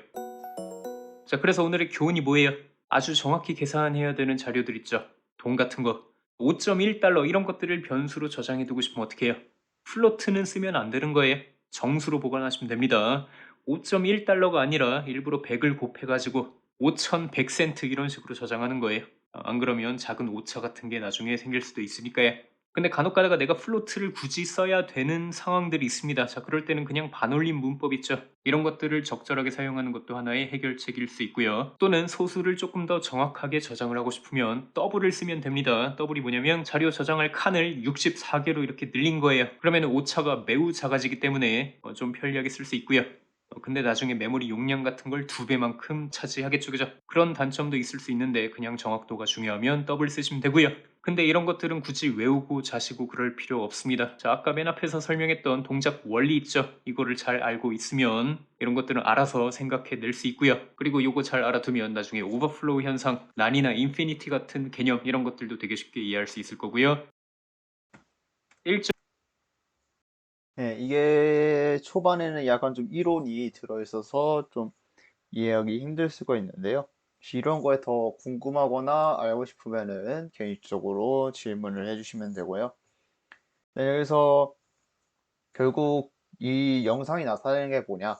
자, 그래서 오늘의 교훈이 뭐예요? 아주 정확히 계산해야 되는 자료들 있죠. 돈 같은 거. 5.1달러 이런 것들을 변수로 저장해 두고 싶으면 어떻게 해요? 플로트는 쓰면 안 되는 거예요. 정수로 보관하시면 됩니다. 5.1달러가 아니라 일부러 100을 곱해가지고 5,100센트 이런 식으로 저장하는 거예요. 안 그러면 작은 오차 같은 게 나중에 생길 수도 있으니까요. 근데 간혹 가다가 내가 플로트를 굳이 써야 되는 상황들이 있습니다. 자, 그럴 때는 그냥 반올림 문법 있죠. 이런 것들을 적절하게 사용하는 것도 하나의 해결책일 수 있고요. 또는 소수를 조금 더 정확하게 저장을 하고 싶으면 더블을 쓰면 됩니다. 더블이 뭐냐면 자료 저장할 칸을 64개로 이렇게 늘린 거예요. 그러면 오차가 매우 작아지기 때문에 좀 편리하게 쓸 수 있고요. 근데 나중에 메모리 용량 같은 걸 2배만큼 차지하겠죠, 그죠? 그런 단점도 있을 수 있는데 그냥 정확도가 중요하면 더블 쓰시면 되고요. 근데 이런 것들은 굳이 외우고 자시고 그럴 필요 없습니다. 자, 아까 맨 앞에서 설명했던 동작 원리 있죠? 이거를 잘 알고 있으면 이런 것들은 알아서 생각해낼 수 있고요. 그리고 이거 잘 알아두면 나중에 오버플로우 현상, 난이나 인피니티 같은 개념 이런 것들도 되게 쉽게 이해할 수 있을 거고요. 1점 네, 이게 초반에는 약간 좀 이론이 들어있어서 좀 이해하기 힘들 수가 있는데요. 혹시 이런 거에 더 궁금하거나 알고 싶으면은 개인적으로 질문을 해주시면 되고요. 네, 그래서 결국 이 영상이 나타내는 게 뭐냐?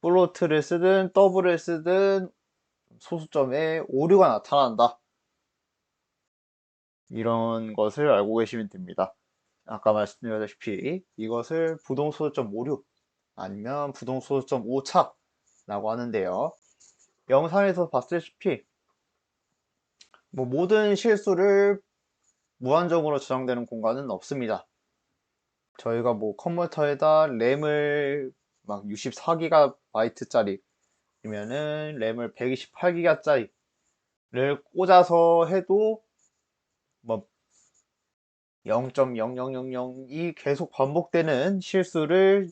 플로트를 쓰든 더블을 쓰든 소수점에 오류가 나타난다. 이런 것을 알고 계시면 됩니다. 아까 말씀드렸다시피 이것을 부동소수점 오류 아니면 부동소수점 오차라고 하는데요. 영상에서 봤다시피 뭐 모든 실수를 무한정으로 저장되는 공간은 없습니다. 저희가 뭐 컴퓨터에다 램을 막 64GB짜리면은 램을 128GB짜리를 꽂아서 해도 뭐 0.0000이 계속 반복되는 실수를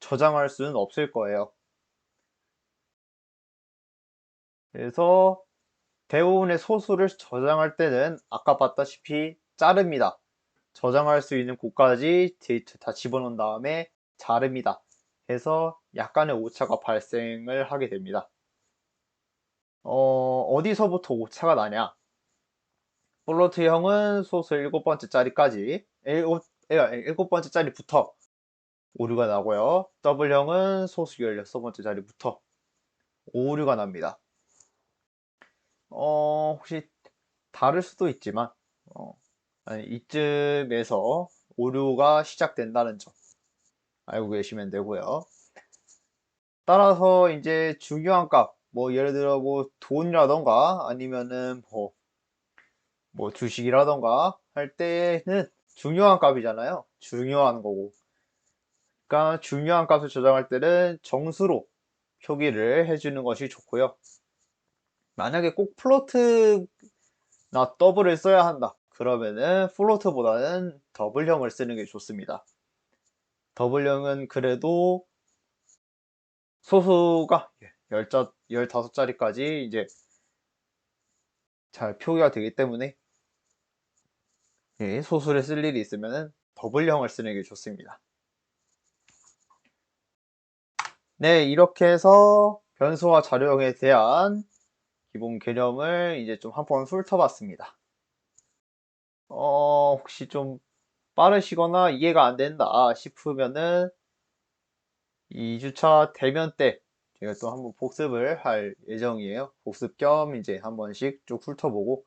저장할 수는 없을 거예요. 그래서 대부분의 소수를 저장할 때는 아까 봤다시피 자릅니다. 저장할 수 있는 곳까지 데이터 다 집어넣은 다음에 자릅니다. 해서 약간의 오차가 발생을 하게 됩니다. 어디서부터 오차가 나냐? 플로트형은 소수 7번째짜리까지 7번째짜리부터 오류가 나고요. 더블형은 소수 16번째짜리부터 오류가 납니다. 혹시 다를 수도 있지만 아니, 이쯤에서 오류가 시작된다는 점 알고 계시면 되고요. 따라서 이제 중요한 값, 뭐 예를 들어 뭐 돈이라던가 아니면은 뭐 주식이라던가 할 때는 중요한 값이잖아요. 중요한 거고. 그러니까 중요한 값을 저장할 때는 정수로 표기를 해주는 것이 좋고요. 만약에 꼭 플로트나 더블을 써야 한다. 그러면은 플로트보다는 더블형을 쓰는 게 좋습니다. 더블형은 그래도 소수가 15자리까지 이제 잘 표기가 되기 때문에 소수를 쓸 일이 있으면 더블형을 쓰는 게 좋습니다. 네, 이렇게 해서 변수와 자료형에 대한 기본 개념을 이제 좀 한번 훑어봤습니다. 혹시 좀 빠르시거나 이해가 안 된다 싶으면은 2주차 대면 때 제가 또 한번 복습을 할 예정이에요. 복습 겸 이제 한 번씩 쭉 훑어보고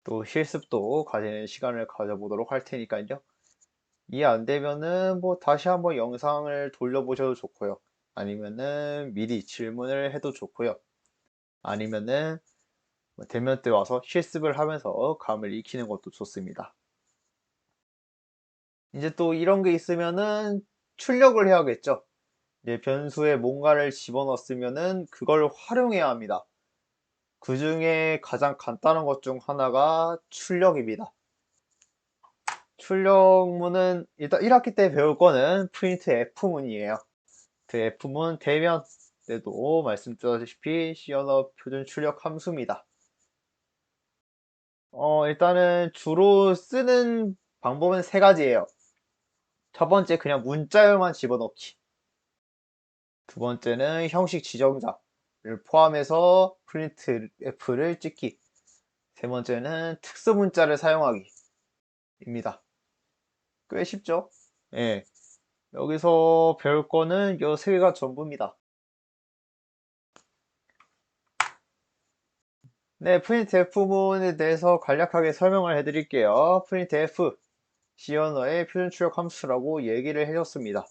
또 실습도 가지는 시간을 가져보도록 할 테니까요. 이해 안 되면은 뭐 다시 한번 영상을 돌려보셔도 좋고요. 아니면은 미리 질문을 해도 좋고요. 아니면은 뭐 대면 때 와서 실습을 하면서 감을 익히는 것도 좋습니다. 이제 또 이런 게 있으면은 출력을 해야겠죠. 이제 변수에 뭔가를 집어넣었으면은 그걸 활용해야 합니다. 그 중에 가장 간단한 것 중 하나가 출력입니다. 출력문은 일단 1학기 때 배울 거는 프린트 F문이에요. 그 F문 대면 때도 말씀드렸다시피 C 언어 표준 출력 함수입니다. 일단은 주로 쓰는 방법은 세 가지예요. 첫 번째 그냥 문자열만 집어넣기. 두 번째는 형식 지정자를 포함해서 프린트 F를 찍기. 세 번째는 특수 문자를 사용하기입니다. 꽤 쉽죠? 예. 여기서 배울 거는 이 세 개가 전부입니다. 네, 프린트F 부분에 대해서 간략하게 설명을 해드릴게요. printf, C 언어의 표준 출력 함수라고 얘기를 해줬습니다.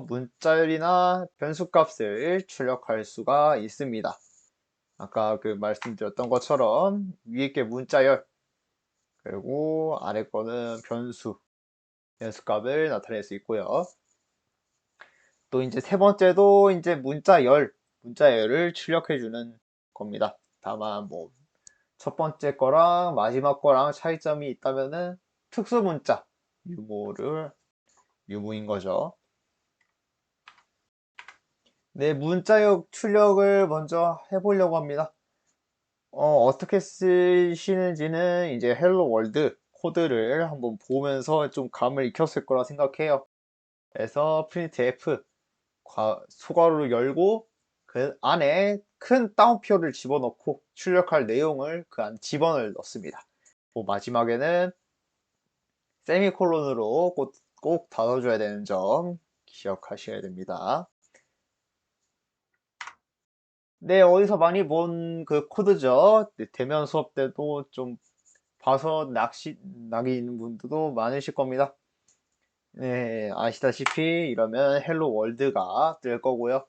문자열이나 변수값을 출력할 수가 있습니다. 아까 그 말씀드렸던 것처럼 위에 게 문자열, 그리고 아래 거는 변수값을 나타낼 수 있고요. 또 이제 세 번째도 이제 문자열을 출력해주는 겁니다. 다만 뭐 첫 번째 거랑 마지막 거랑 차이점이 있다면은 특수 문자 유무인 거죠. 네, 문자열 출력을 먼저 해보려고 합니다. 어떻게 쓰시는지는 이제 헬로 월드 코드를 한번 보면서 좀 감을 익혔을 거라 생각해요. 그래서 printf 소괄호를 열고 그 안에 큰 따옴표를 집어넣고 출력할 내용을 그 안 집어넣을 넣습니다. 마지막에는 세미콜론으로 꼭 닫아줘야 되는 점 기억하셔야 됩니다. 네, 어디서 많이 본 그 코드죠. 네, 대면 수업 때도 좀 봐서 낙이 있는 분들도 많으실 겁니다. 네, 아시다시피 이러면 헬로 월드가 뜰 거고요.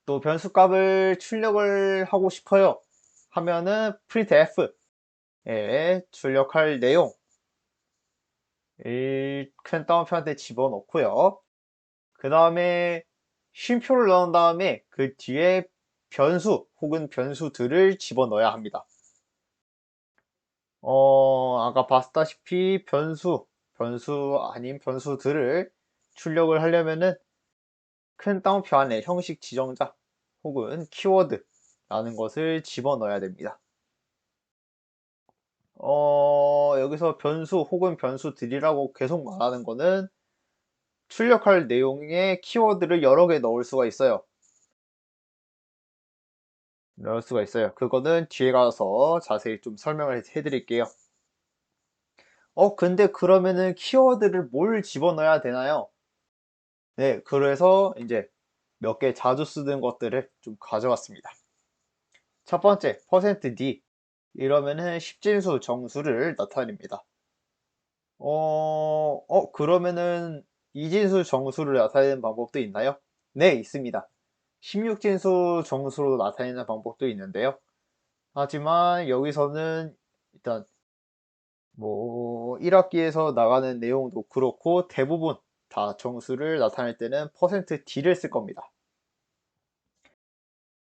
또 변수값을 출력을 하고 싶어요 하면은 printf에 출력할 내용 큰 따옴표한테 집어넣고요. 그 다음에 쉼표를 넣은 다음에 그 뒤에 변수 혹은 변수들을 집어넣어야 합니다. 아까 봤다시피 변수 아닌 변수들을 출력을 하려면은 큰 따옴표 안에 형식 지정자 혹은 키워드라는 것을 집어넣어야 됩니다. 여기서 변수 혹은 변수들이라고 계속 말하는 거는 출력할 내용에 키워드를 여러 개 넣을 수가 있어요. 그거는 뒤에 가서 자세히 좀 설명을 해드릴게요. 근데 그러면은 키워드를 뭘 집어넣어야 되나요? 네, 그래서 이제 몇 개 자주 쓰는 것들을 좀 가져왔습니다. 첫 번째, %d. 이러면은 십진수 정수를 나타냅니다. 그러면은 이진수 정수를 나타내는 방법도 있나요? 네, 있습니다. 16진수 정수로 나타내는 방법도 있는데요. 하지만 여기서는 일단 뭐 1학기에서 나가는 내용도 그렇고 대부분 다 정수를 나타낼 때는 %d를 쓸 겁니다.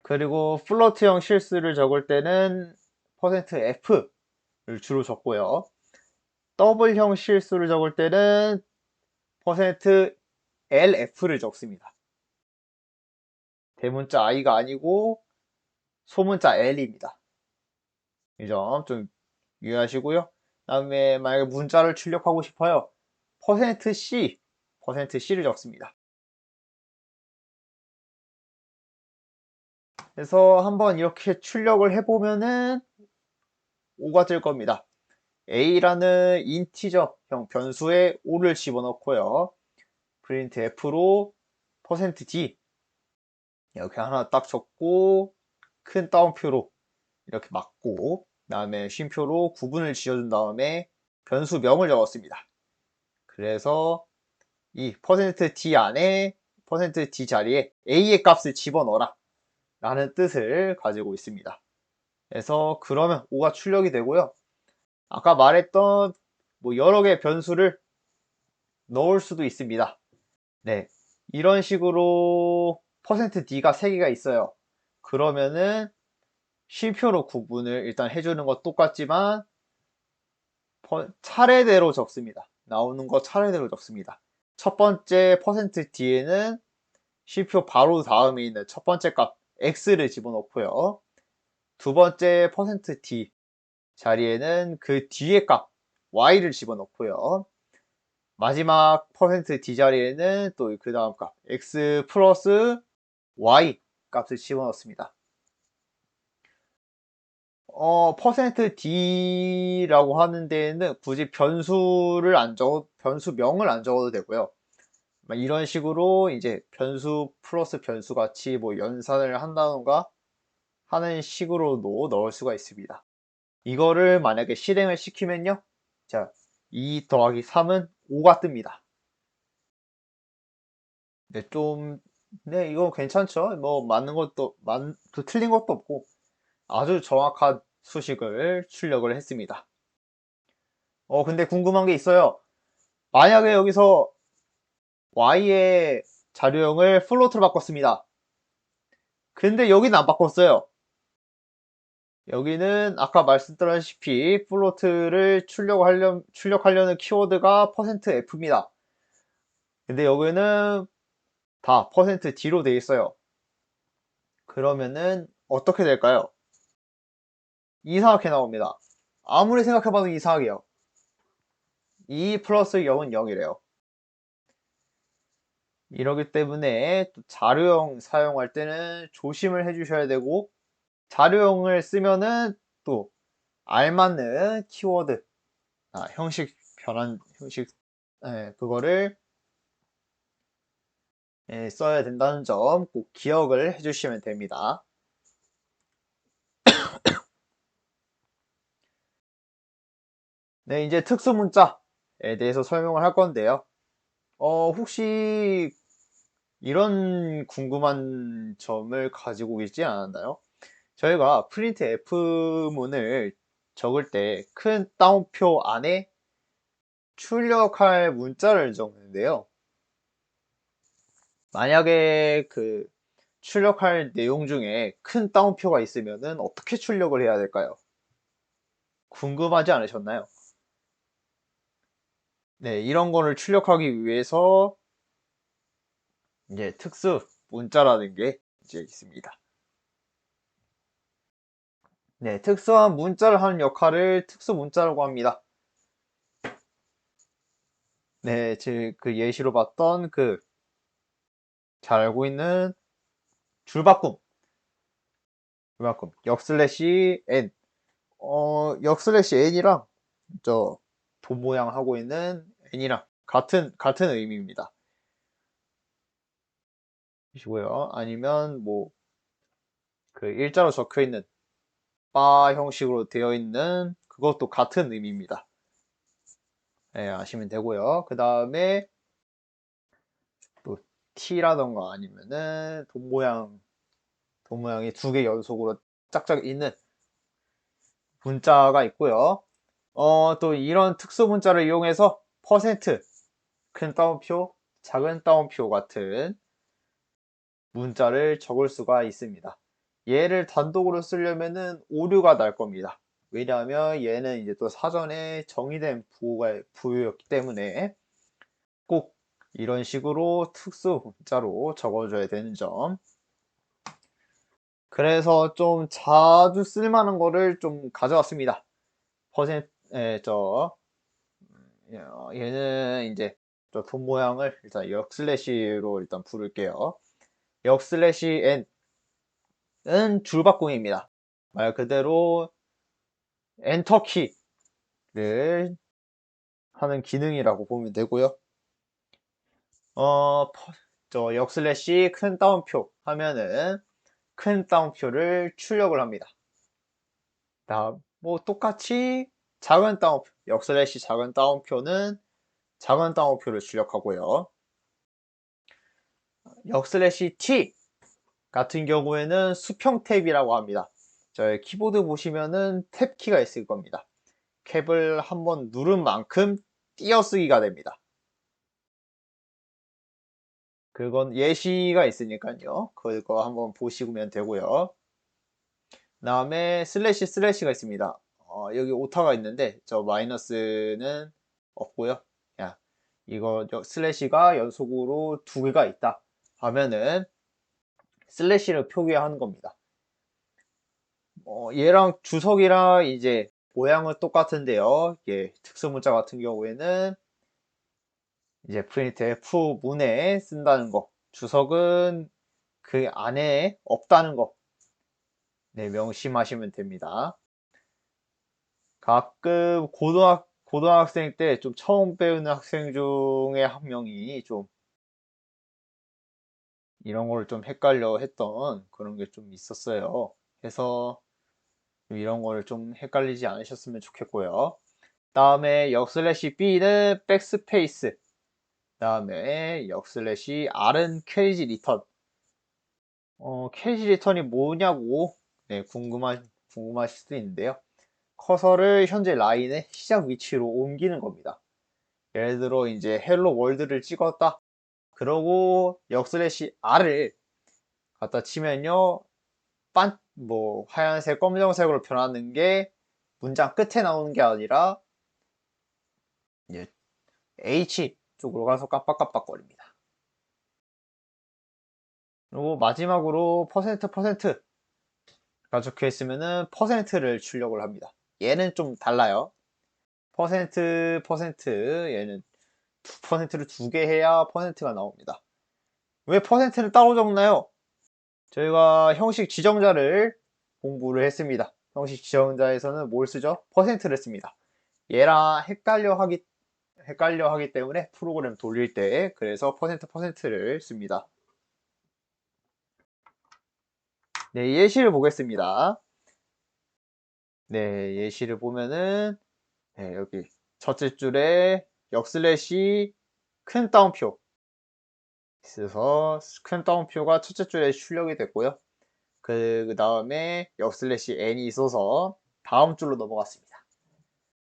그리고 플로트형 실수를 적을 때는 %f를 주로 적고요. 더블형 실수를 적을 때는 %lf를 적습니다. 대문자 i가 아니고 소문자 l입니다. 이 점 좀 유의하시고요. 다음에 만약에 문자를 출력하고 싶어요. %c를 적습니다. 그래서 한번 이렇게 출력을 해보면은 5가 뜰 겁니다. a라는 인티저형 변수에 5를 집어넣고요. printf로 %d 이렇게 하나 딱 적고 큰 따옴표로 이렇게 막고 그다음에 쉼표로 구분을 지어준 다음에 변수명을 적었습니다. 그래서 이 %d 안에 %d 자리에 a의 값을 집어넣어라 라는 뜻을 가지고 있습니다. 그래서 그러면 5가 출력이 되고요. 아까 말했던 뭐 여러 개의 변수를 넣을 수도 있습니다. 네, 이런 식으로 %d가 3개가 있어요. 그러면은 쉼표로 구분을 일단 해주는 것 똑같지만 차례대로 적습니다. 나오는 거 차례대로 적습니다. 첫 번째 %d에는 쉼표 바로 다음에 있는 첫 번째 값 x를 집어넣고요. 두 번째 %d 자리에는 그 뒤에 값 y를 집어넣고요. 마지막 %d 자리에는 또 그 다음 값 x 플러스 y 값을 집어넣습니다. %d라고 하는 데에는 굳이 변수명을 안 적어도 되고요. 이런 식으로 이제 변수 플러스 변수 같이 뭐 연산을 한다던가 하는 식으로도 넣을 수가 있습니다. 이거를 만약에 실행을 시키면요. 자, 2 더하기 3은 5가 뜹니다. 네, 네, 이거 괜찮죠? 뭐, 틀린 것도 없고, 아주 정확한 수식을 출력을 했습니다. 근데 궁금한 게 있어요. 만약에 여기서 y의 자료형을 플로트로 바꿨습니다. 근데 여기는 안 바꿨어요. 여기는 아까 말씀드렸다시피 플로트를 출력하려는 키워드가 %f입니다. 근데 여기는 다 %d로 되어 있어요. 그러면은 어떻게 될까요? 이상하게 나옵니다. 아무리 생각해봐도 이상하게요. 2 플러스 0은 0이래요. 이러기 때문에 또 자료형 사용할 때는 조심을 해주셔야 되고 자료형을 쓰면은 또 알맞는 키워드, 형식 변환, 그거를 써야 된다는 점 꼭 기억을 해주시면 됩니다. 네, 이제 특수 문자에 대해서 설명을 할 건데요. 혹시 이런 궁금한 점을 가지고 있지 않았나요? 저희가 프린트 F문을 적을 때 큰 따옴표 안에 출력할 문자를 적는데요. 만약에 그 출력할 내용 중에 큰 따옴표가 있으면은 어떻게 출력을 해야 될까요? 궁금하지 않으셨나요? 네, 이런 거를 출력하기 위해서 이제 특수 문자라는 게 이제 있습니다. 네, 특수한 문자를 하는 역할을 특수 문자라고 합니다. 네, 그 예시로 봤던 잘 알고 있는 줄바꿈, 역슬래시 n, 역슬래시 n이랑 저 돈 모양 하고 있는 n이랑 같은 의미입니다. 보시고요. 아니면 뭐 그 일자로 적혀 있는 바 형식으로 되어 있는 그것도 같은 의미입니다. 네, 아시면 되고요. 그 다음에 또 t라던가 아니면은 돈 모양이 두 개 연속으로 짝짝 있는 문자가 있고요. 또 이런 특수 문자를 이용해서 퍼센트, 큰 따옴표, 작은 따옴표 같은 문자를 적을 수가 있습니다. 얘를 단독으로 쓰려면은 오류가 날 겁니다. 왜냐하면 얘는 이제 또 사전에 정의된 부호였기 때문에 꼭 이런 식으로 특수 문자로 적어줘야 되는 점. 그래서 좀 자주 쓸만한 거를 좀 가져왔습니다. 얘는 이제 저 돈 모양을 일단 역슬래시로 일단 부를게요. 역슬래시 n은 줄바꿈입니다. 말 그대로 엔터키를 하는 기능이라고 보면 되고요. 저 역슬래시 큰 따옴표 하면은 큰 따옴표를 출력을 합니다. 다음 뭐 똑같이 작은 따옴표 역슬래시 작은 따옴표는 작은 따옴표를 출력하고요. 역슬래시 t 같은 경우에는 수평 탭이라고 합니다. 저희 키보드 보시면은 탭 키가 있을 겁니다. 탭을 한번 누른 만큼 띄어쓰기가 됩니다. 그건 예시가 있으니까요. 그거 한번 보시면 되고요. 다음에 슬래시 슬래시가 있습니다. 여기 오타가 있는데 저 마이너스는 없고요. 야, 이거 슬래시가 연속으로 두 개가 있다 하면은 슬래시를 표기하는 겁니다. 얘랑 주석이랑 이제 모양은 똑같은데요. 이게 특수문자 같은 경우에는 이제 프린트 F 문에 쓴다는 거, 주석은 그 안에 없다는 거, 네, 명심하시면 됩니다. 가끔 고등학생 때 좀 처음 배우는 학생 중에 한 명이 좀 이런 걸 좀 헷갈려 했던 그런 게 좀 있었어요. 그래서 이런 걸 좀 헷갈리지 않으셨으면 좋겠고요. 다음에 역슬래시 B는 백스페이스, 다음에 역슬래시 R은 캐리지 리턴. 캐리지 리턴이 뭐냐고 네, 궁금하실 수도 있는데요. 커서를 현재 라인의 시작 위치로 옮기는 겁니다. 예를 들어 이제 헬로 월드를 찍었다. 그러고 역슬래시 R을 갖다 치면요. 뭐 하얀색, 검정색으로 변하는 게 문장 끝에 나오는 게 아니라 이제 H 쪽으로 가서 깜빡깜빡거립니다. 그리고 마지막으로 %%가 적혀 있으면은 퍼센트를 출력을 합니다. 얘는 좀 달라요. 얘는 퍼센트를 두 개 해야 퍼센트가 나옵니다. 왜 퍼센트를 따로 적나요? 저희가 형식 지정자를 공부를 했습니다. 형식 지정자에서는 뭘 쓰죠? 퍼센트를 씁니다. 얘랑 헷갈려 하기 때문에 프로그램 돌릴 때 그래서 %%를 씁니다. 네, 예시를 보겠습니다. 네, 예시를 보면은 네, 여기 첫째 줄에 역슬래시 큰 따옴표 있어서 큰 따옴표가 첫째 줄에 출력이 됐고요. 그 다음에 역슬래시 n이 있어서 다음 줄로 넘어갔습니다.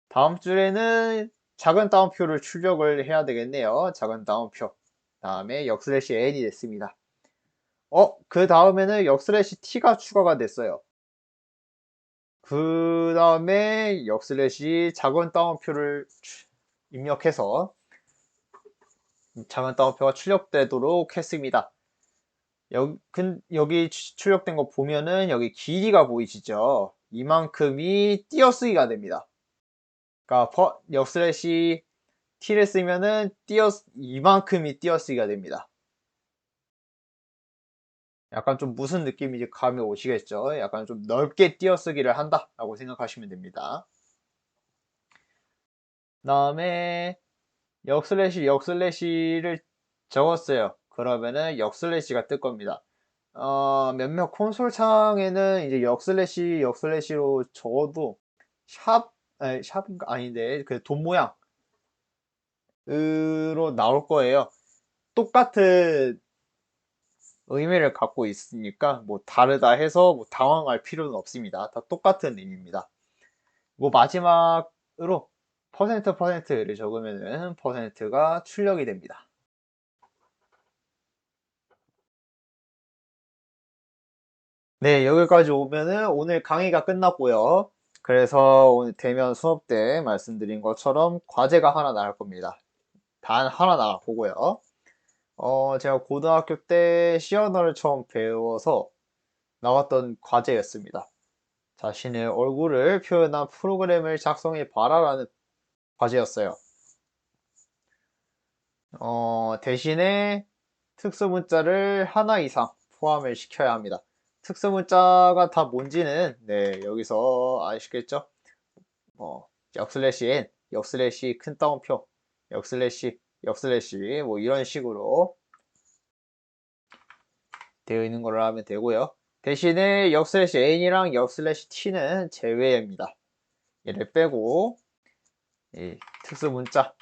다음 줄에는 작은 따옴표를 출력을 해야 되겠네요. 작은 따옴표. 다음에 역슬래시 n이 됐습니다. 그 다음에는 역슬래시 t가 추가가 됐어요. 그 다음에 역슬래시 작은 따옴표를 입력해서 작은 따옴표가 출력되도록 했습니다. 여기 출력된 거 보면은 여기 길이가 보이시죠? 이만큼이 띄어쓰기가 됩니다. 그러니까 역슬래시 t를 쓰면은 이만큼이 띄어쓰기가 됩니다. 약간 좀 무슨 느낌인지 감이 오시겠죠? 약간 좀 넓게 띄어쓰기를 한다 라고 생각하시면 됩니다. 다음에 역슬래시를 적었어요. 그러면은 역슬래시가 뜰 겁니다. 몇몇 콘솔 창에는 이제 역슬래시로 적어도 샵인가 아닌데 그 돈 모양으로 나올 거예요. 똑같은 의미를 갖고 있으니까 뭐 다르다 해서 뭐 당황할 필요는 없습니다. 다 똑같은 의미입니다. 뭐 마지막으로 %%를 적으면은 %가 출력이 됩니다. 네, 여기까지 오면은 오늘 강의가 끝났고요. 그래서 오늘 대면 수업 때 말씀드린 것처럼 과제가 하나 나올 겁니다. 단 하나 나올 거고요. 제가 고등학교 때 C 언어를 처음 배워서 나왔던 과제였습니다. 자신의 얼굴을 표현한 프로그램을 작성해 봐라라는 과제였어요. 대신에 특수문자를 하나 이상 포함을 시켜야 합니다. 특수문자가 다 뭔지는 네, 여기서 아시겠죠? 역슬래시 n, 역슬래시 큰 따옴표, 역슬래시 뭐 이런 식으로 되어 있는 걸로 하면 되고요. 대신에 역/n이랑 역/t는 제외입니다. 얘를 빼고 이 특수 문자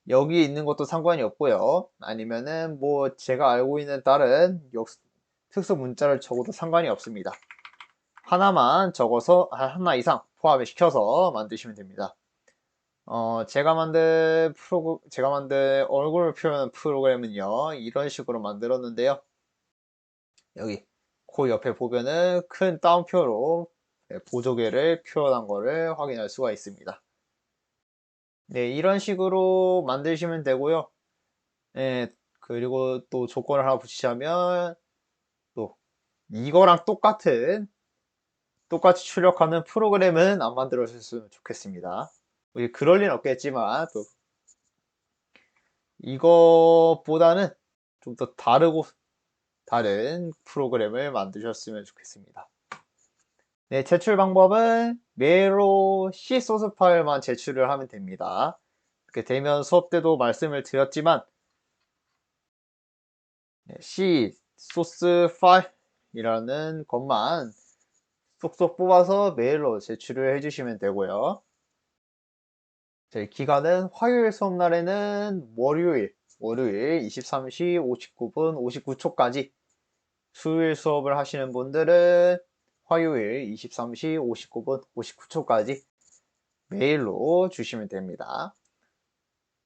여기 있는 것도 상관이 없고요. 아니면은 뭐 제가 알고 있는 다른 특수 문자를 적어도 상관이 없습니다. 하나만 적어서 하나 이상 포함을 시켜서 만드시면 됩니다. 제가 만든 얼굴을 표현하는 프로그램은요, 이런 식으로 만들었는데요. 여기 코 옆에 보면은 큰 따옴표로 보조개를 표현한 거를 확인할 수가 있습니다. 네, 이런 식으로 만드시면 되고요. 네, 그리고 또 조건을 하나 붙이자면 또 이거랑 똑같이 출력하는 프로그램은 안 만들어 주셨으면 좋겠습니다. 그럴 리는 없겠지만 또 이거보다는 좀 더 다른 프로그램을 만드셨으면 좋겠습니다. 네, 제출 방법은 메일로 C 소스 파일만 제출을 하면 됩니다. 이렇게 되면 수업 때도 말씀을 드렸지만 C 소스 파일이라는 것만 쏙쏙 뽑아서 메일로 제출을 해주시면 되고요. 저희 기간은 화요일 수업 날에는 월요일 23시 59분 59초까지, 수요일 수업을 하시는 분들은 화요일 23시 59분 59초까지 메일로 주시면 됩니다.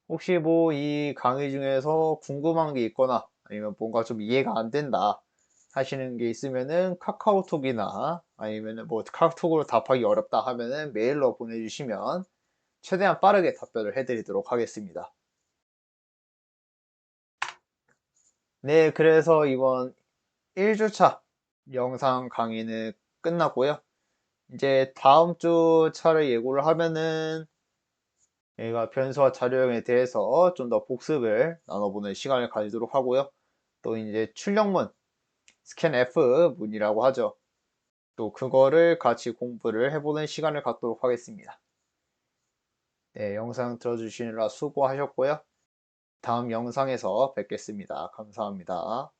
혹시 뭐 이 강의 중에서 궁금한 게 있거나 아니면 뭔가 좀 이해가 안 된다 하시는 게 있으면은 카카오톡이나 아니면은 뭐 카카오톡으로 답하기 어렵다 하면은 메일로 보내주시면 최대한 빠르게 답변을 해드리도록 하겠습니다. 네, 그래서 이번 1주차 영상 강의는 끝났고요. 이제 다음 주 차를 예고를 하면은 얘가 변수와 자료형에 대해서 좀 더 복습을 나눠보는 시간을 가지도록 하고요. 또 이제 출력문, 스캔F 문이라고 하죠. 또 그거를 같이 공부를 해보는 시간을 갖도록 하겠습니다. 네, 영상 들어주시느라 수고하셨고요. 다음 영상에서 뵙겠습니다. 감사합니다.